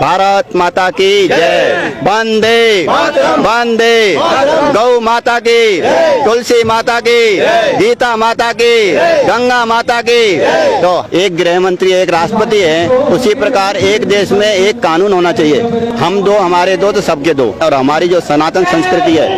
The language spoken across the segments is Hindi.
भारत माता की जय। वंदे वंदे गौ माता की, तुलसी माता की, गीता माता की, गंगा माता की। तो एक गृह मंत्री एक राष्ट्रपति है, उसी प्रकार एक देश में एक कानून होना चाहिए। हम दो हमारे दो तो सबके दो। और हमारी जो सनातन संस्कृति है,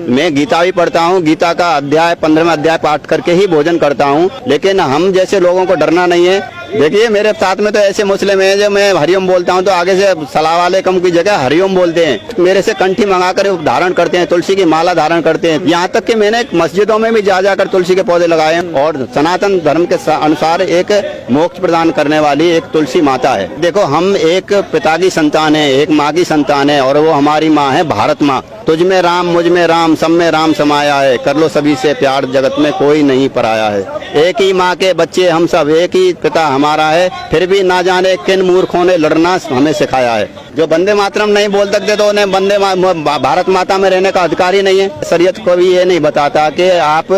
मैं गीता भी पढ़ता हूँ, गीता का अध्याय 15वां अध्याय पाठ करके ही भोजन करता हूँ। लेकिन हम जैसे लोगों को डरना नहीं है। देखिए मेरे साथ में तो ऐसे मुस्लिम हैं जो मैं हरिओम बोलता हूँ तो आगे से सलाम वालेकुम की जगह हरिओम बोलते हैं। मेरे से कंठी मंगाकर धारण करते हैं, तुलसी की माला धारण करते हैं। यहाँ तक कि मैंने मस्जिदों में भी जा जाकर तुलसी के पौधे लगाए हैं। और सनातन धर्म के अनुसार एक मोक्ष प्रदान करने वाली एक तुलसी माता है। देखो हम एक पिता की संतान है, एक माँ की संतान है, और वो हमारी माँ है भारत माँ। तुझ में राम मुझ में राम सब में राम समाया है, कर लो सभी से प्यार जगत में कोई नहीं पराया है। एक ही माँ के बच्चे हम सब, एक ही पिता हमारा है, फिर भी ना जाने किन मूर्खों ने लड़ना हमें सिखाया है। जो वंदे मातरम नहीं बोल सकते तो उन्हें भारत माता में रहने का अधिकार ही नहीं है। शरीयत को भी ये नहीं बताता कि आप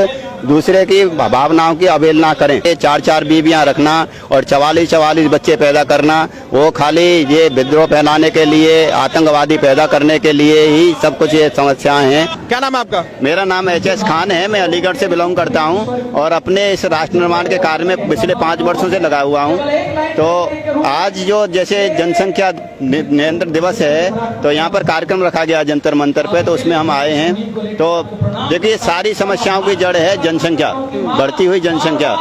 दूसरे की भावनाओं की अवहेलना करें। 4-4 बीवियां रखना और 44 बच्चे पैदा करना, वो खाली ये विद्रोह फैलाने के लिए, आतंकवादी पैदा करने के लिए ही सब कुछ ये समस्याएं हैं। क्या नाम है आपका? मेरा नाम HS खान है। मैं अलीगढ़ से बिलोंग करता हूं और अपने इस राष्ट्र निर्माण के कार्य में पिछले 5 वर्षों से लगा हुआ हूं। तो आज जो जैसे जनसंख्या नियंत्रण दिवस है तो यहाँ पर कार्यक्रम रखा गया जंतर मंतर पे, तो उसमें हम आए हैं। तो देखिए सारी समस्याओं की जड़ है जनसंख्या, बढ़ती हुई जनसंख्या।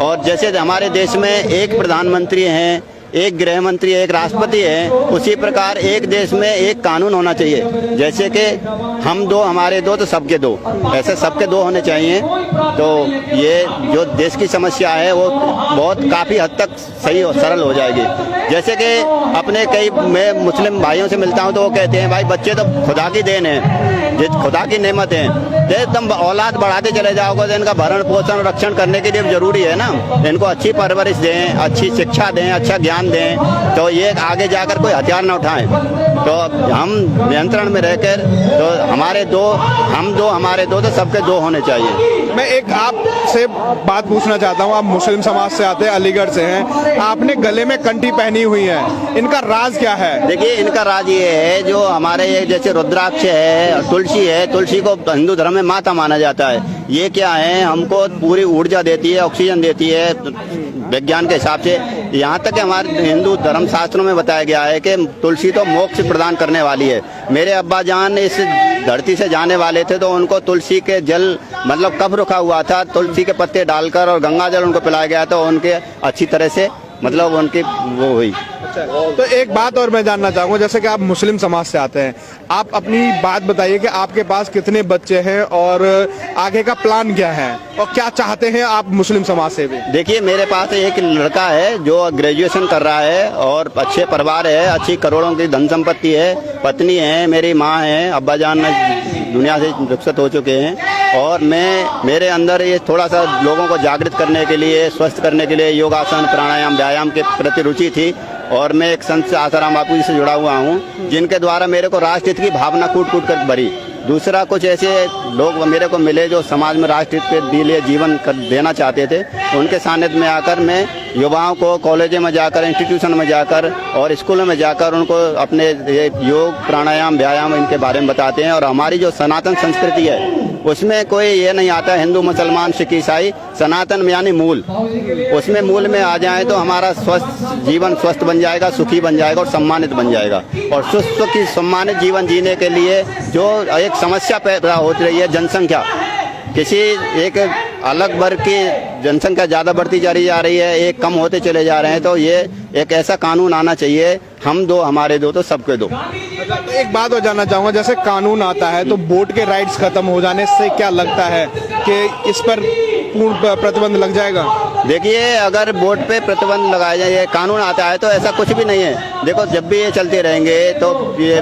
और जैसे हमारे देश में एक प्रधानमंत्री हैं, एक गृह मंत्री एक राष्ट्रपति है, उसी प्रकार एक देश में एक कानून होना चाहिए। जैसे कि हम दो हमारे दो तो सबके दो, ऐसे सबके दो होने चाहिए। तो ये जो देश की समस्या है वो बहुत काफ़ी हद तक सही और सरल हो जाएगी। जैसे कि अपने कई मैं मुस्लिम भाइयों से मिलता हूँ तो वो कहते हैं भाई बच्चे तो खुदा की देन है, ये खुदा की नेमत है। एकदम औलाद बढ़ाते चले जाओगे तो इनका भरण पोषण रक्षण करने के लिए जरूरी है ना। इनको अच्छी परवरिश दें, अच्छी शिक्षा दें, अच्छा ज्ञान दें, तो ये आगे जाकर कोई हथियार न उठाएं। तो हम नियंत्रण में रहकर तो हमारे दो हम दो हमारे दो तो सबके दो होने चाहिए। मैं एक आपसे बात पूछना चाहता हूँ। आप मुस्लिम समाज से आते हैं, अलीगढ़ से हैं, आपने गले में कंठी पहनी हुई है, इनका राज क्या है? देखिए इनका राज ये है, जो हमारे ये जैसे रुद्राक्ष है, तुलसी है, तुलसी को हिंदू धर्म में माता माना जाता है। ये क्या है, हमको पूरी ऊर्जा देती है, ऑक्सीजन देती है विज्ञान के हिसाब से। यहाँ तक कि हमारे हिंदू धर्म शास्त्रों में बताया गया है कि तुलसी तो मोक्ष प्रदान करने वाली है। मेरे अब्बा जान इस धरती से जाने वाले थे तो उनको तुलसी के जल मतलब कब रुका हुआ था, तुलसी के पत्ते डालकर और गंगा जल उनको पिलाया गया तो उनके अच्छी तरह से मतलब उनकी वो हुई। तो एक बात और मैं जानना चाहूँगा, जैसे कि आप मुस्लिम समाज से आते हैं, आप अपनी बात बताइए कि आपके पास कितने बच्चे हैं और आगे का प्लान क्या है और क्या चाहते हैं आप मुस्लिम समाज से भी? देखिए मेरे पास एक लड़का है जो ग्रेजुएशन कर रहा है और अच्छे परिवार है, अच्छी करोड़ों की धन संपत्ति है, पत्नी है, मेरी माँ है, अब्बा जान दुनिया से रुखसत हो चुके हैं। और मेरे अंदर ये थोड़ा सा लोगों को जागृत करने के लिए, स्वस्थ करने के लिए योगासन प्राणायाम व्यायाम के प्रति रुचि थी। और मैं एक संत आसाराम बापू जी से जुड़ा हुआ हूँ, जिनके द्वारा मेरे को राष्ट्रहित की भावना कूट कूट कर भरी। दूसरा कुछ ऐसे लोग मेरे को मिले जो समाज में राष्ट्रहित के लिए जीवन देना चाहते थे। उनके सानिध्य में आकर मैं युवाओं को कॉलेजों में जाकर, इंस्टीट्यूशन में जाकर और स्कूलों में जाकर उनको अपने ये योग प्राणायाम व्यायाम इनके बारे में बताते हैं। और हमारी जो सनातन संस्कृति है उसमें कोई ये नहीं आता हिंदू मुसलमान सिख ईसाई, सनातन में यानी मूल, उसमें मूल में आ जाए तो हमारा स्वस्थ जीवन स्वस्थ बन जाएगा, सुखी बन जाएगा और सम्मानित बन जाएगा। और सुखी सम्मानित जीवन जीने के लिए जो एक समस्या पैदा हो रही है जनसंख्या, किसी एक अलग वर्ग की जनसंख्या ज़्यादा बढ़ती जा रही है, एक कम होते चले जा रहे हैं, तो ये एक ऐसा कानून आना चाहिए, हम दो हमारे दो तो सबके दो। तो एक बात और जानना चाहूँगा, जैसे कानून आता है तो वोट के राइट्स खत्म हो जाने से क्या लगता है कि इस पर पूर्ण प्रतिबंध लग जाएगा? देखिए अगर वोट पे प्रतिबंध लगाया जाए, कानून आता है तो ऐसा कुछ भी नहीं है। देखो जब भी ये चलते रहेंगे तो ये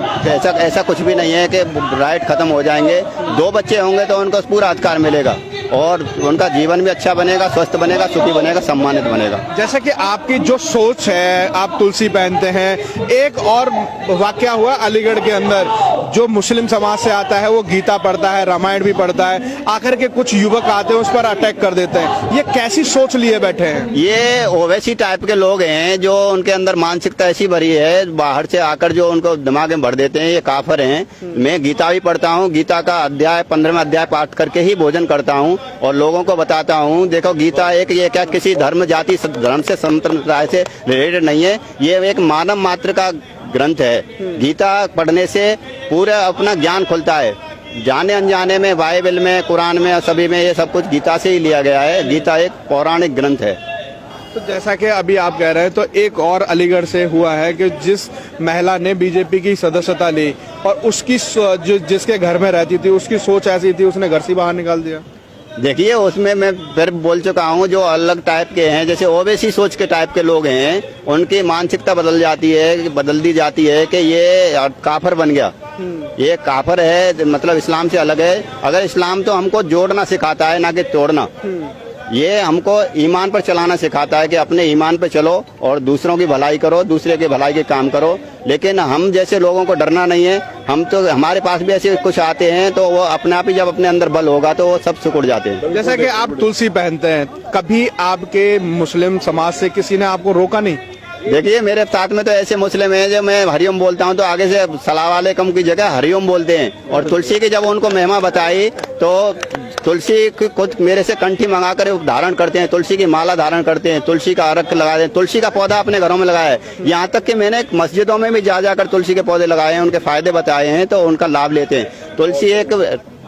ऐसा कुछ भी नहीं है कि राइट खत्म हो जाएंगे। 2 बच्चे होंगे तो उनको पूरा अधिकार मिलेगा। और उनका जीवन भी अच्छा बनेगा, स्वस्थ बनेगा, सुखी बनेगा, सम्मानित बनेगा। जैसे कि आपकी जो सोच है, आप तुलसी पहनते हैं। एक और वाकया हुआ अलीगढ़ के अंदर, जो मुस्लिम समाज से आता है वो गीता पढ़ता है, रामायण भी पढ़ता है, आकर के कुछ युवक आते हैं उस पर अटैक कर देते हैं। ये कैसी सोच लिए बैठे हैं? ये ओवैसी टाइप के लोग हैं जो उनके अंदर मानसिकता ऐसी भरी है, बाहर से आकर जो उनको दिमाग में भर देते हैं, ये काफिर हैं। मैं गीता भी पढ़ता हूँ, गीता का अध्याय 15वां अध्याय पाठ करके ही भोजन करता हूँ और लोगों को बताता हूँ, देखो गीता एक ये क्या किसी धर्म जाति धर्म से संप्रदाय से रिलेटेड नहीं है, ये एक मानव मात्र का ग्रंथ है। गीता पढ़ने से पूरा अपना ज्ञान खुलता है, जाने अनजाने में बाइबल में, कुरान में, सभी में ये सब कुछ गीता से ही लिया गया है। गीता एक पौराणिक ग्रंथ है। तो जैसा कि अभी आप कह रहे हैं, तो एक और अलीगढ़ से हुआ है कि जिस महिला ने बीजेपी की सदस्यता ली और उसकी जिसके घर में रहती थी उसकी सोच ऐसी थी, उसने घर से बाहर निकाल दिया। देखिए उसमें मैं फिर बोल चुका हूँ, जो अलग टाइप के हैं, जैसे ओवैसी सोच के टाइप के लोग हैं, उनकी मानसिकता बदल दी जाती है कि ये काफिर बन गया, ये काफिर है, मतलब इस्लाम से अलग है। अगर इस्लाम तो हमको जोड़ना सिखाता है, ना कि तोड़ना। ये हमको ईमान पर चलाना सिखाता है कि अपने ईमान पर चलो और दूसरों की भलाई करो, दूसरे की भलाई के काम करो। लेकिन हम जैसे लोगों को डरना नहीं है। हम तो, हमारे पास भी ऐसे कुछ आते हैं तो वो अपने आप ही जब अपने अंदर बल होगा तो वो सब सिकुड़ जाते हैं। जैसा कि आप तुलसी पहनते हैं, कभी आपके मुस्लिम समाज से किसी ने आपको रोका नहीं? देखिए मेरे साथ में तो ऐसे मुस्लिम हैं, जब मैं हरिओम बोलता हूं तो आगे से सलाम वालेकुम की जगह हरिओम बोलते हैं। और तुलसी की जब उनको महिमा बताई तो तुलसी खुद मेरे से कंठी मंगाकर धारण करते हैं, तुलसी की माला धारण करते हैं, तुलसी का अर्क लगाते हैं, तुलसी का पौधा अपने घरों में लगाया है। यहाँ तक कि मैंने मस्जिदों में भी जा जाकर तुलसी के पौधे लगाए हैं, उनके फायदे बताए हैं, तो उनका लाभ लेते हैं। तुलसी एक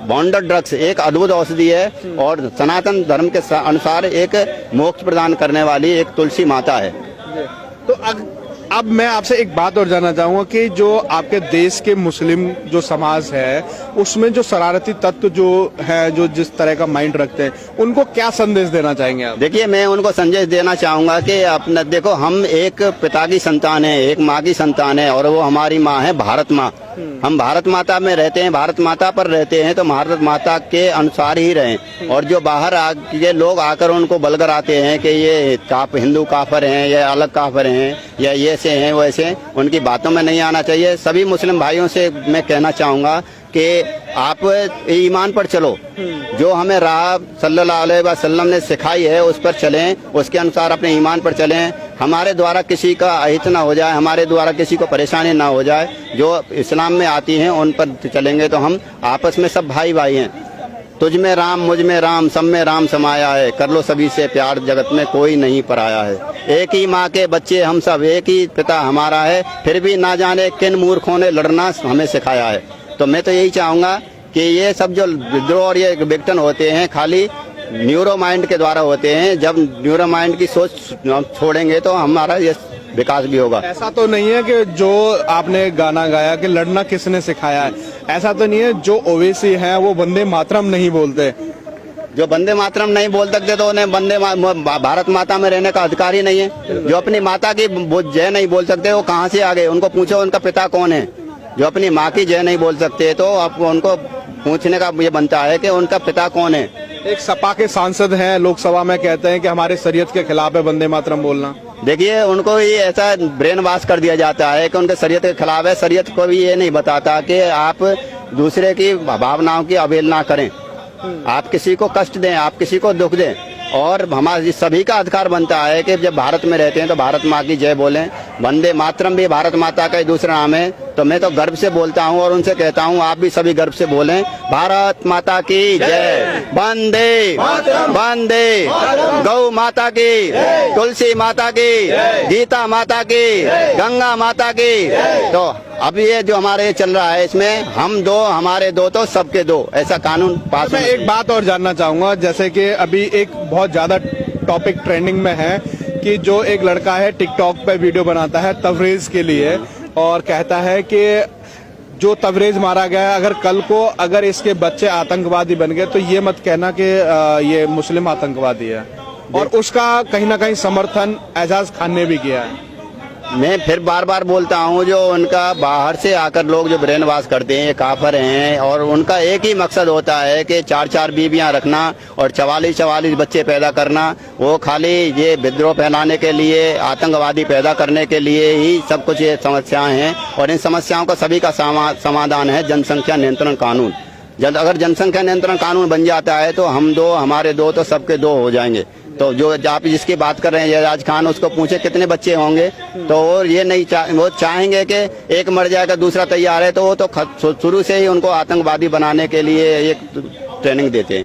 बॉन्डर ड्रग्स, एक अद्भुत औषधि है और सनातन धर्म के अनुसार एक मोक्ष प्रदान करने वाली एक तुलसी माता है। तो अब मैं आपसे एक बात और जानना चाहूंगा कि जो आपके देश के मुस्लिम जो समाज है, उसमें जो शरारती तत्व जो है, जो जिस तरह का माइंड रखते हैं, उनको क्या संदेश देना चाहेंगे आप? देखिए मैं उनको संदेश देना चाहूंगा कि अपना देखो, हम एक पिता की संतान है, एक माँ की संतान है और वो हमारी माँ है भारत माँ। हम भारत माता में रहते हैं, भारत माता पर रहते हैं, तो भारत माता के अनुसार ही रहें। और जो बाहर के लोग आकर उनको बलगर आते हैं कि ये हिंदू काफिर हैं, ये अलग काफिर हैं, या ये से हैं वैसे, उनकी बातों में नहीं आना चाहिए। सभी मुस्लिम भाइयों से मैं कहना चाहूंगा कि आप ईमान पर चलो, जो हमें राह सल्लल्लाहु अलैहि वसल्लम ने सिखाई है उस पर चलें, उसके अनुसार अपने ईमान पर चलें। हमारे द्वारा किसी का अहित ना हो जाए, हमारे द्वारा किसी को परेशानी ना हो जाए। जो इस्लाम में आती हैं उन पर चलेंगे तो हम आपस में सब भाई भाई हैं। तुझ में राम, मुझ में राम, सब में राम समाया है, कर लो सभी से प्यार, जगत में कोई नहीं पराया है। एक ही माँ के बच्चे हम सब, एक ही पिता हमारा है, फिर भी ना जाने किन मूर्खों ने लड़ना हमें सिखाया है। तो मैं तो यही चाहूंगा कि ये सब जो विद्रोह और ये विघटन होते हैं खाली न्यूरो माइंड के द्वारा होते हैं। जब न्यूरो माइंड की सोच छोड़ेंगे तो हमारा ये विकास भी होगा। ऐसा तो नहीं है कि जो आपने गाना गाया कि लड़ना किसने सिखाया है, ऐसा तो नहीं है जो ओवैसी हैं वो वंदे मातरम नहीं बोलते? जो वंदे मातरम नहीं बोल सकते तो उन्हें भारत माता में रहने का अधिकार ही नहीं है। जो अपनी माता की जय नहीं बोल सकते वो कहाँ से आ गए? उनको पूछो उनका पिता कौन है। जो अपनी माँ की जय नहीं बोल सकते तो आप उनको पूछने का ये बनता है कि उनका पिता कौन है। एक सपा के सांसद हैं, लोकसभा में कहते हैं कि हमारे शरीयत के खिलाफ है वंदे मातरम बोलना। देखिए उनको ये ऐसा ब्रेन वॉश कर दिया जाता है कि उनके शरीयत के खिलाफ है। शरीयत को भी ये नहीं बताता कि आप दूसरे की भावनाओं की अवहेलना करें, आप किसी को कष्ट दें, आप किसी को दुख दें। और हमारे सभी का अधिकार बनता है कि जब भारत में रहते हैं तो भारत माँ की जय बोलें। वंदे मातरम भी भारत माता का ही दूसरा नाम है। तो मैं तो गर्व से बोलता हूँ और उनसे कहता हूँ आप भी सभी गर्व से बोलें, भारत माता की जय, वंदे वंदे, गौ माता की, तुलसी माता की, गीता माता की, गंगा माता की। तो अब ये जो हमारे चल रहा है इसमें हम दो, हमारे दो तो सबके दो, ऐसा कानून पास। मैं एक बात और जानना चाहूंगा, जैसे कि अभी एक बहुत ज्यादा टॉपिक ट्रेंडिंग में है कि जो एक लड़का है टिकटॉक पे वीडियो बनाता है तवरेज के लिए और कहता है कि जो तवरेज मारा गया है, अगर कल को अगर इसके बच्चे आतंकवादी बन गए तो ये मत कहना कि ये मुस्लिम आतंकवादी है। और उसका कहीं ना कहीं समर्थन एजाज खान ने भी किया है। मैं फिर बार बार बोलता हूँ, जो उनका बाहर से आकर लोग जो ब्रेन वॉश करते हैं ये काफर हैं, और उनका एक ही मकसद होता है कि 4-4 बीवियां रखना और 44-44 बच्चे पैदा करना। वो खाली ये विद्रोह फैलाने के लिए, आतंकवादी पैदा करने के लिए ही सब कुछ ये समस्याएं हैं। और इन समस्याओं का सभी का समाधान है जनसंख्या नियंत्रण कानून। अगर जनसंख्या नियंत्रण कानून बन जाता है तो हम दो, हमारे दो, तो सबके दो हो जाएंगे। तो जो आप जिसकी बात कर रहे हैं यराज खान, उसको पूछे कितने बच्चे होंगे, तो वो ये नहीं वो चाहेंगे कि एक मर जाएगा दूसरा तैयार है, तो वो तो शुरू से ही उनको आतंकवादी बनाने के लिए एक ट्रेनिंग देते हैं।